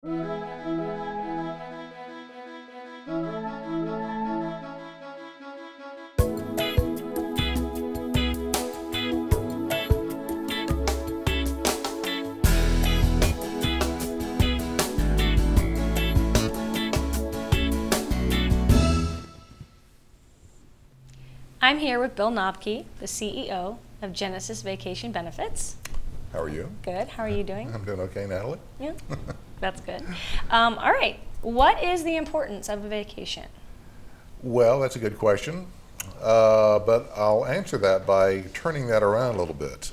I'm here with Bill Knobke, the CEO of Genesis Vacation Benefits. How are you? Good. How are you doing? I'm doing okay, Natalie. Yeah, that's good. All right. What is the importance of a vacation? Well, that's a good question, but I'll answer that by turning that around a little bit.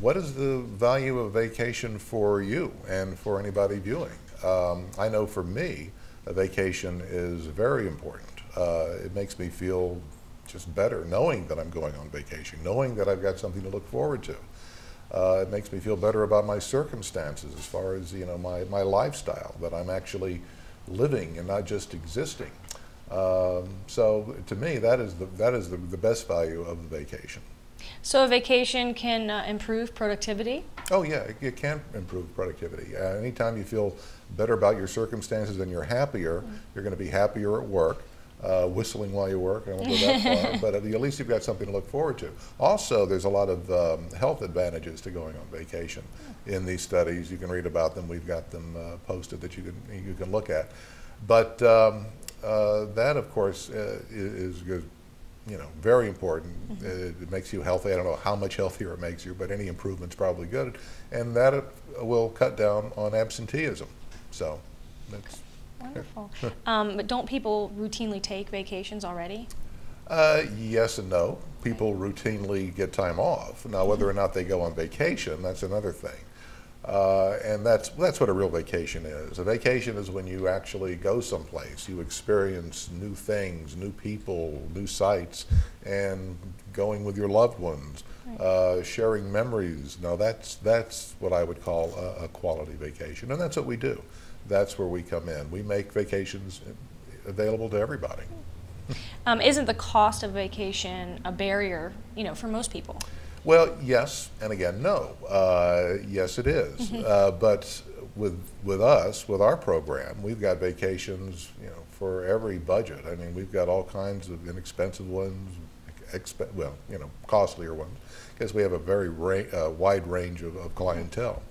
What is the value of a vacation for you and for anybody viewing? I know for me, a vacation is very important. It makes me feel just better knowing that I'm going on vacation, knowing that I've got something to look forward to. It makes me feel better about my circumstances as far as my lifestyle, that I'm actually living and not just existing. So to me, that is the best value of the vacation. So a vacation can improve productivity? Oh yeah, it can improve productivity. Anytime you feel better about your circumstances and you're happier, you're going to be happier at work. Whistling while you work, I won't go that far, but at least you've got something to look forward to. Also, there's a lot of health advantages to going on vacation in these studies. You can read about them. We've got them posted that you can look at. But that, of course, is very important. It makes you healthy. I don't know how much healthier it makes you, but any improvement's probably good, and that will cut down on absenteeism. So that's wonderful. But don't people routinely take vacations already? Yes and no. People routinely get time off. Now, whether or not they go on vacation, that's another thing. And that's what a real vacation is. A vacation is when you actually go someplace, you experience new things, new people, new sights, and going with your loved ones, sharing memories. Now, that's what I would call a quality vacation, and that's what we do. That's where we come in. We make vacations available to everybody. Isn't the cost of vacation a barrier, for most people? Well, yes, and again, no. Yes, it is. But with us, with our program, we've got vacations, for every budget. I mean, we've got all kinds of inexpensive ones, costlier ones, because we have a very wide range of clientele.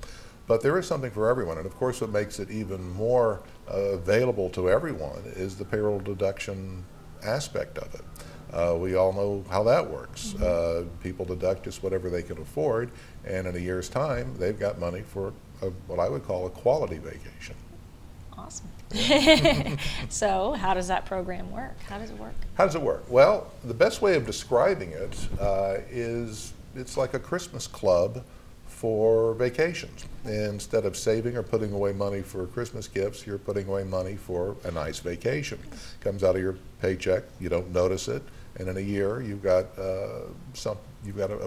But there is something for everyone, and of course what makes it even more available to everyone is the payroll deduction aspect of it. We all know how that works. People deduct just whatever they can afford, and in a year's time they've got money for what I would call a quality vacation. Awesome. So how does that program work? How does it work? How does it work? Well, the best way of describing it is it's like a Christmas club for vacations. Instead of saving or putting away money for Christmas gifts, you're putting away money for a nice vacation. Comes out of your paycheck, you don't notice it, and in a year you've got a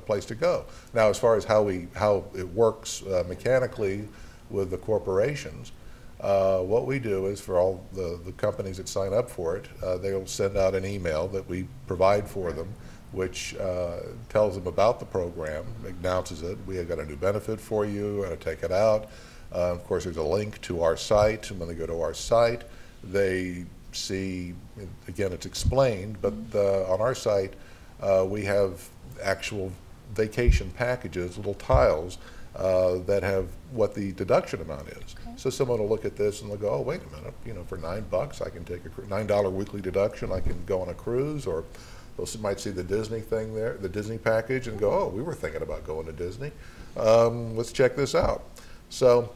place to go. Now, as far as how it works mechanically with the corporations, what we do is for all the companies that sign up for it, they'll send out an email that we provide for them, which tells them about the program, announces it. We have got a new benefit for you, take it out. Of course, there's a link to our site, and when they go to our site, they see, again, it's explained, but on our site, we have actual vacation packages, little tiles, that have what the deduction amount is. Okay. So someone will look at this and they'll go, oh, wait a minute, for $9 I can take a $9 weekly deduction, I can go on a cruise, or those might see the Disney thing there, the Disney package, and go, oh, we were thinking about going to Disney. Let's check this out. So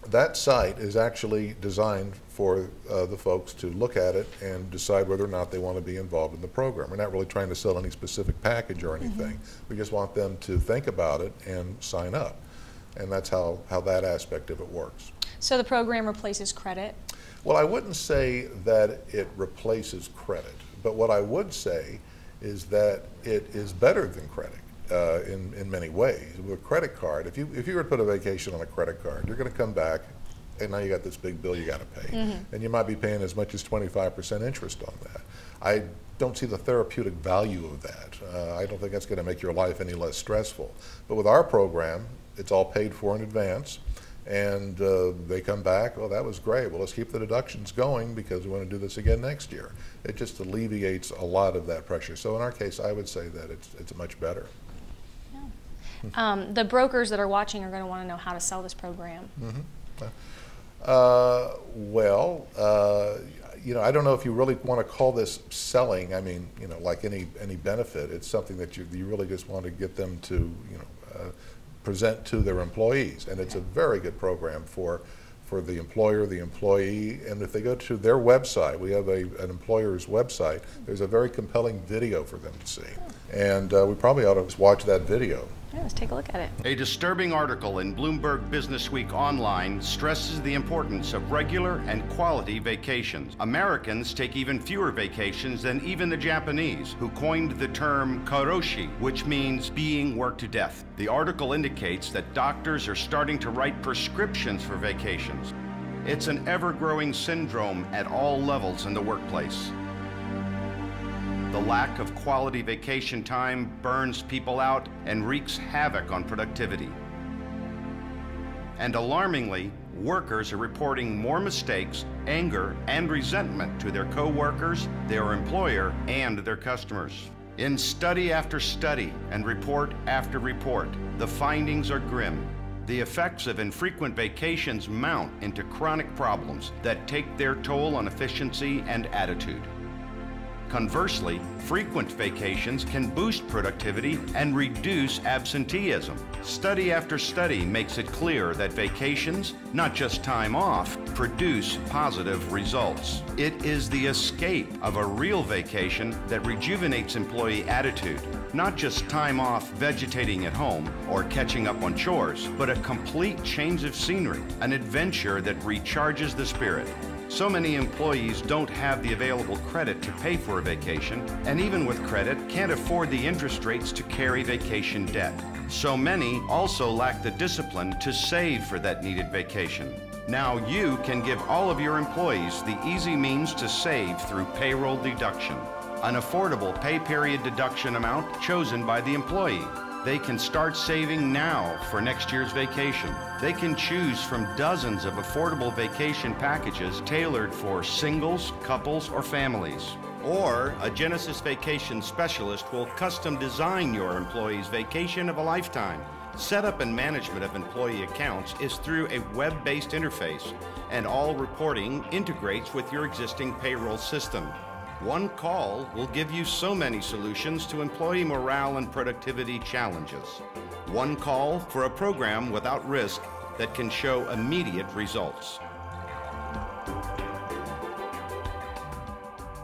that site is actually designed for the folks to look at it and decide whether or not they want to be involved in the program. We're not really trying to sell any specific package or anything. We just want them to think about it and sign up. And that's how that aspect of it works. So the program replaces credit? Well, I wouldn't say that it replaces credit. But what I would say is that it is better than credit in many ways. With a credit card, if you were to put a vacation on a credit card, you're going to come back, and now you got this big bill you got to pay, and you might be paying as much as 25% interest on that. I don't see the therapeutic value of that. I don't think that's going to make your life any less stressful. But with our program, it's all paid for in advance. and they come back, well, that was great. Well, let's keep the deductions going because we want to do this again next year. It just alleviates a lot of that pressure. So in our case, I would say that it's much better. Yeah. The brokers that are watching are going to want to know how to sell this program. Mm-hmm. Well, you know, I don't know if you really want to call this selling. I mean, you know, like any benefit, it's something that you really just want to get them to, you know, present to their employees, and it's a very good program for the employer, the employee, and if they go to their website, we have an employer's website, there's a very compelling video for them to see, and we probably ought to watch that video. Yeah, let's take a look at it. A disturbing article in Bloomberg Businessweek Online stresses the importance of regular and quality vacations. Americans take even fewer vacations than even the Japanese, who coined the term karoshi, which means being worked to death. The article indicates that doctors are starting to write prescriptions for vacations. It's an ever-growing syndrome at all levels in the workplace. The lack of quality vacation time burns people out and wreaks havoc on productivity. And alarmingly, workers are reporting more mistakes, anger, and resentment to their co-workers, their employer, and their customers. In study after study and report after report, the findings are grim. The effects of infrequent vacations mount into chronic problems that take their toll on efficiency and attitude. Conversely, frequent vacations can boost productivity and reduce absenteeism. Study after study makes it clear that vacations, not just time off, produce positive results. It is the escape of a real vacation that rejuvenates employee attitude. Not just time off vegetating at home or catching up on chores, but a complete change of scenery, an adventure that recharges the spirit. So many employees don't have the available credit to pay for a vacation, and even with credit, can't afford the interest rates to carry vacation debt. So many also lack the discipline to save for that needed vacation. Now you can give all of your employees the easy means to save through payroll deduction, an affordable pay period deduction amount chosen by the employee. They can start saving now for next year's vacation. They can choose from dozens of affordable vacation packages tailored for singles, couples, or families. Or a Genesis Vacation Specialist will custom design your employee's vacation of a lifetime. Setup and management of employee accounts is through a web-based interface, and all reporting integrates with your existing payroll system. One call will give you so many solutions to employee morale and productivity challenges. One call for a program without risk that can show immediate results.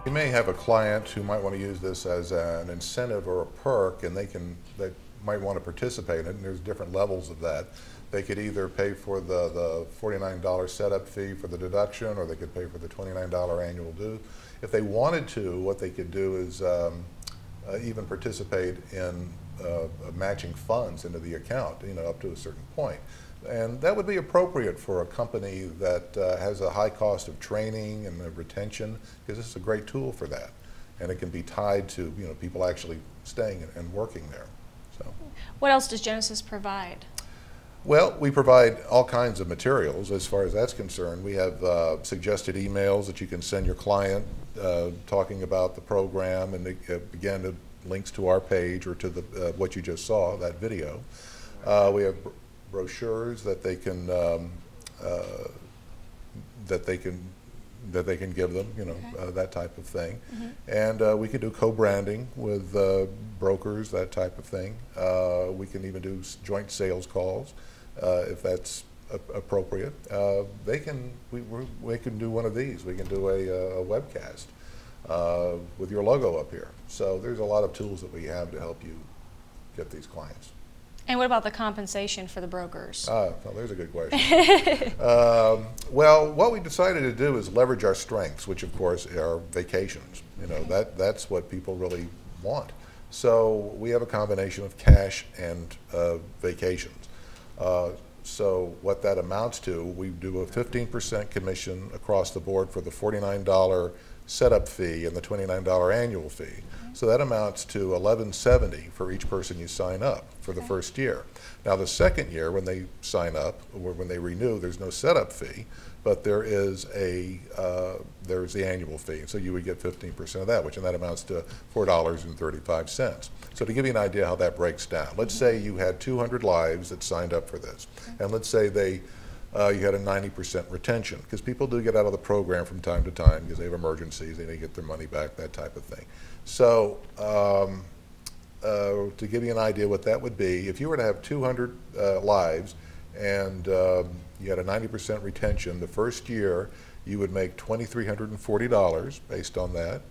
You may have a client who might want to use this as an incentive or a perk, and they might want to participate in it, and there's different levels of that. They could either pay for the $49 setup fee for the deduction, or they could pay for the $29 annual due. If they wanted to, what they could do is even participate in matching funds into the account, you know, up to a certain point. And that would be appropriate for a company that has a high cost of training and retention, because this is a great tool for that. And it can be tied to, you know, people actually staying and working there. So, what else does Genesis provide? Well, we provide all kinds of materials as far as that's concerned. We have suggested emails that you can send your client talking about the program, and again, links to our page or to the what you just saw, that video. We have brochures that they can give them, you know, okay. That type of thing. Mm-hmm. And we can do co-branding with brokers, that type of thing. We can even do joint sales calls if that's appropriate. We can do one of these. We can do a webcast with your logo up here. So there's a lot of tools that we have to help you get these clients. And what about the compensation for the brokers? Well, there's a good question. Well, what we decided to do is leverage our strengths, which of course are vacations. You know, that's what people really want. So we have a combination of cash and vacations. So what that amounts to, we do a 15% commission across the board for the $49 setup fee and the $29 annual fee. So that amounts to $11.70 for each person you sign up for the first year. Now the second year, when they sign up, or when they renew, there's no setup fee, but there is there's the annual fee. So you would get 15% of that, and that amounts to $4.35. So to give you an idea how that breaks down, let's say you had 200 lives that signed up for this, and let's say you had a 90% retention, because people do get out of the program from time to time because they have emergencies, they need to get their money back, that type of thing. So to give you an idea what that would be, if you were to have 200 lives and you had a 90% retention, the first year you would make $2,340 based on that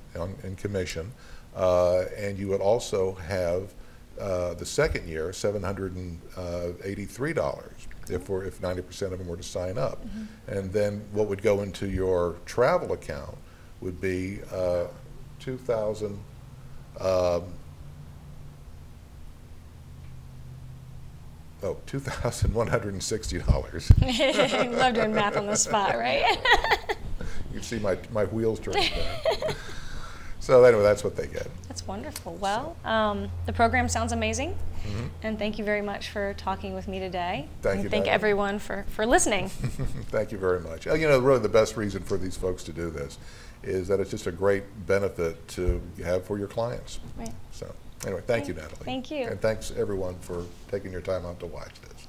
in commission, and you would also have the second year $783 if 90% of them were to sign up. And then what would go into your travel account would be $2,160. You love doing math on the spot, right? You can see my wheels turning down. So anyway, that's what they get. That's wonderful. Well, the program sounds amazing, and thank you very much for talking with me today. Thank you. Thank everyone for listening. Thank you very much. You know, really the best reason for these folks to do this is that it's just a great benefit to have for your clients. Right. So anyway, thank you, Natalie. Thank you. And thanks everyone for taking your time out to watch this.